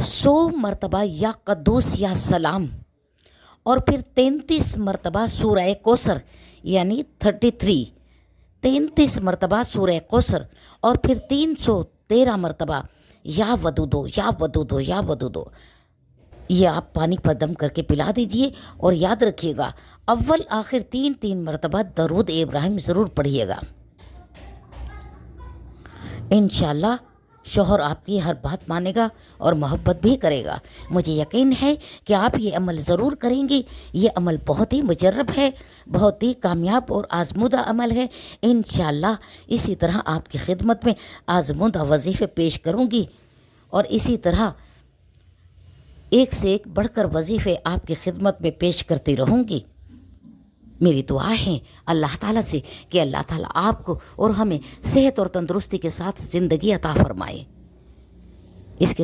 100 مرتبہ یا قدوس یا سلام، اور پھر 33 مرتبہ سورہ کوثر یعنی 33 مرتبہ سورہ کوثر، اور پھر 313 مرتبہ یا ودودو یا ودودو یا ودودو. یہ آپ پانی پر دم کر کے پلا دیجئے، اور یاد رکھیے گا اول آخر 3 مرتبہ درود ابراہیم ضرور پڑھیے گا. انشاءاللہ شوہر آپ کی ہر بات مانے گا اور محبت بھی کرے گا. مجھے یقین ہے کہ آپ یہ عمل ضرور کریں گی. یہ عمل بہت ہی مجرب ہے، بہت ہی کامیاب اور آزمودہ عمل ہے. انشاءاللہ اسی طرح آپ کی خدمت میں آزمودہ وظیفے پیش کروں گی، اور اسی طرح ایک سے ایک بڑھ کر وظیفے آپ کی خدمت میں پیش کرتی رہوں گی. میری دعا ہے اللہ تعالیٰ سے کہ اللہ تعالیٰ آپ کو اور ہمیں صحت اور تندرستی کے ساتھ زندگی عطا فرمائے. اس کے